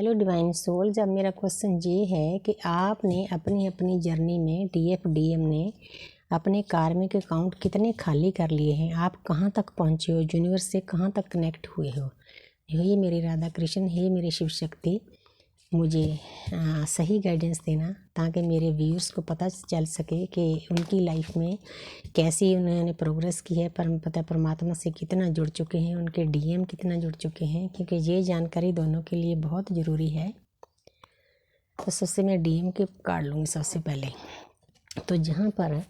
Hello divine souls. अब मेरा question ये है कि आपने अपनी अपनी जर्नी में डीएफ डीएम ने अपने कार्मिक अकाउंट कितने खाली कर लिए हैं, आप कहाँ तक पहुँचे हो, यूनिवर्स से कहाँ तक कनेक्ट हुए हो। हे मेरी राधा कृष्ण, हे मेरी शिव शक्ति, मुझे सही गाइडेंस देना ताकि मेरे व्यूअर्स को पता चल सके कि उनकी लाइफ में कैसी उन्होंने प्रोग्रेस की है, परमात्मा से कितना जुड़ चुके हैं, उनके डीएम कितना जुड़ चुके हैं, क्योंकि ये जानकारी दोनों के लिए बहुत ज़रूरी है। तो सबसे मैं डीएम के कार्ड लूँगी सबसे पहले। तो जहाँ पर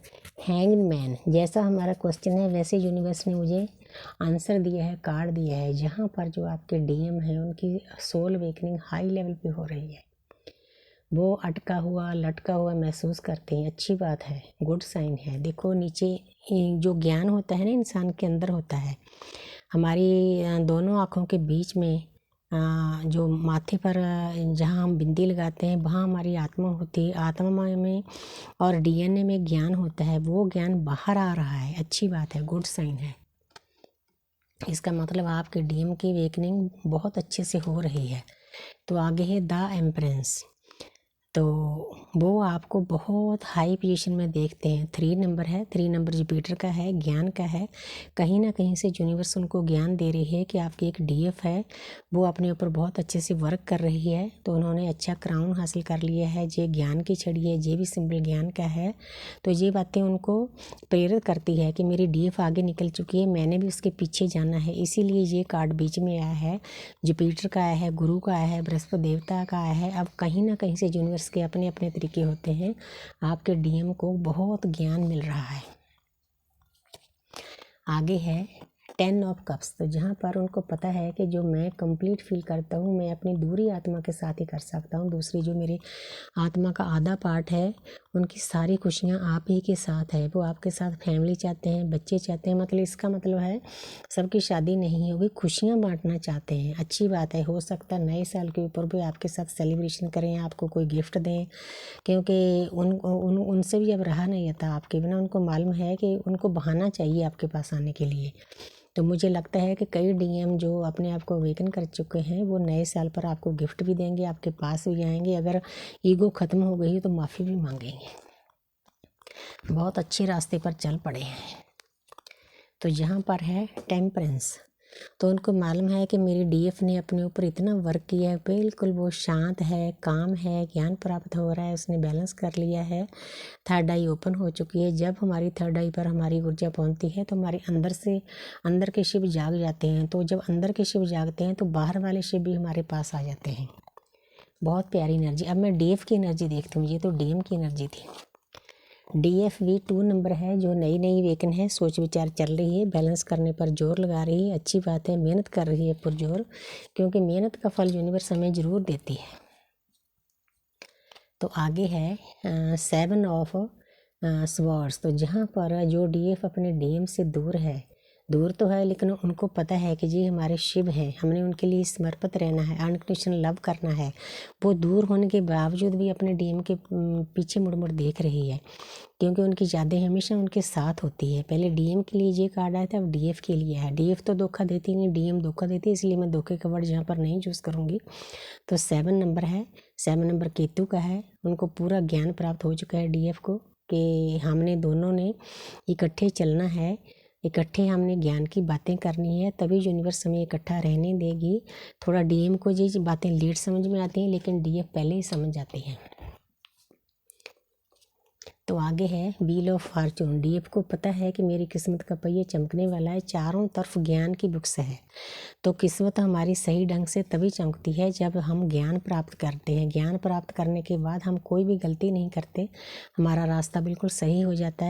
हैंग्ड मैन जैसा हमारा क्वेश्चन है वैसे यूनिवर्स ने मुझे आंसर दिया है, कार्ड दिया है। जहाँ पर जो आपके डीएम हैं उनकी सोल अवेकनिंग हाई लेवल पे हो रही है, वो अटका हुआ लटका हुआ महसूस करते हैं। अच्छी बात है, गुड साइन है। देखो नीचे जो ज्ञान होता है ना इंसान के अंदर होता है, हमारी दोनों आँखों के बीच में जो माथे पर जहाँ हम बिंदी लगाते हैं वहाँ हमारी आत्मा होती है। आत्मा में और डीएनए में ज्ञान होता है, वो ज्ञान बाहर आ रहा है। अच्छी बात है, गुड साइन है। इसका मतलब आपके डीएम की वेकनिंग बहुत अच्छे से हो रही है। तो आगे है द एम्प्रेंस। तो वो आपको बहुत हाई पोजीशन में देखते हैं। 3 नंबर है, 3 नंबर जुपिटर का है, ज्ञान का है। कहीं ना कहीं से यूनिवर्स उनको ज्ञान दे रही है कि आपकी एक डीएफ है, वो अपने ऊपर बहुत अच्छे से वर्क कर रही है। तो उन्होंने अच्छा क्राउन हासिल कर लिया है। ये ज्ञान की छड़ी है, ये भी सिंपल ज्ञान का है। तो ये बातें उनको प्रेरित करती है कि मेरी डीएफ आगे निकल चुकी है, मैंने भी उसके पीछे जाना है। इसीलिए ये कार्ड बीच में आया है। जुपिटर का आया है, गुरु का आया है, बृहस्पति देवता का आया है। अब कहीं ना कहीं से यूनिवर्स के अपने अपने तरीके होते हैं। आपके डीएम को बहुत ज्ञान मिल रहा है। आगे है 10 ऑफ कप्स। तो जहाँ पर उनको पता है कि जो मैं कंप्लीट फील करता हूँ मैं अपनी दूरी आत्मा के साथ ही कर सकता हूँ। दूसरी जो मेरे आत्मा का आधा पार्ट है उनकी सारी खुशियाँ आप ही के साथ है। वो आपके साथ फैमिली चाहते हैं, बच्चे चाहते हैं। मतलब इसका मतलब है सबकी शादी नहीं होगी, खुशियाँ बांटना चाहते हैं। अच्छी बात है। हो सकता है नए साल के ऊपर भी आपके साथ सेलिब्रेशन करें, आपको कोई गिफ्ट दें, क्योंकि उनसे भी अब रहा नहीं आता आपके बिना। उनको मालूम है कि उनको बहाना चाहिए आपके पास आने के लिए। तो मुझे लगता है कि कई डीएम जो अपने आप को अवेकन कर चुके हैं वो नए साल पर आपको गिफ्ट भी देंगे, आपके पास भी आएंगे। अगर ईगो ख़त्म हो गई तो माफ़ी भी मांगेंगे। बहुत अच्छे रास्ते पर चल पड़े हैं। तो यहाँ पर है टेम्परेंस। तो उनको मालूम है कि मेरी डीएफ ने अपने ऊपर इतना वर्क किया है, बिल्कुल वो शांत है, काम है, ज्ञान प्राप्त हो रहा है, उसने बैलेंस कर लिया है। थर्ड आई ओपन हो चुकी है। जब हमारी थर्ड आई पर हमारी ऊर्जा पहुंचती है तो हमारे अंदर के शिव जाग जाते हैं। तो जब अंदर के शिव जागते हैं तो बाहर वाले शिव भी हमारे पास आ जाते हैं। बहुत प्यारी एनर्जी। अब मैं डीएफ की एनर्जी देखती हूँ, ये तो डीएम की एनर्जी थी। डीएफ भी 2 नंबर है, जो नई वेकन है, सोच विचार चल रही है, बैलेंस करने पर जोर लगा रही है। अच्छी बात है, मेहनत कर रही है पुरजोर, क्योंकि मेहनत का फल यूनिवर्स हमें ज़रूर देती है। तो आगे है 7 ऑफ स्वॉर्ड्स। तो जहाँ पर जो डीएफ अपने डीएम से दूर तो है, लेकिन उनको पता है कि जी हमारे शिव हैं, हमने उनके लिए समर्पित रहना है, अनकंडीशनल लव करना है। वो दूर होने के बावजूद भी अपने डीएम के पीछे मुड़ देख रही है, क्योंकि उनकी यादें हमेशा उनके साथ होती है। पहले डीएम के लिए ये कार्ड आया था, अब डीएफ के लिए है। डीएफ तो धोखा देती नहीं, डीएम धोखा देती है, इसलिए मैं धोखे का वर्ड यहाँ पर नहीं चूज़ करूँगी। तो 7 नंबर है, 7 नंबर केतु का है। उनको पूरा ज्ञान प्राप्त हो चुका है डीएफ को कि हमने दोनों ने इकट्ठे चलना है, इकट्ठे हमने ज्ञान की बातें करनी है, तभी यूनिवर्स हमें इकट्ठा रहने देगी। थोड़ा डीएम को ये बातें लेट समझ में आती हैं, लेकिन डीएफ पहले ही समझ जाती हैं। तो आगे है व्हील ऑफ फॉर्चून। डीएफ को पता है कि मेरी किस्मत का पहिया चमकने वाला है। चारों तरफ ज्ञान की बुक्स है। तो किस्मत हमारी सही ढंग से तभी चमकती है जब हम ज्ञान प्राप्त करते हैं। ज्ञान प्राप्त करने के बाद हम कोई भी गलती नहीं करते, हमारा रास्ता बिल्कुल सही हो जाता है।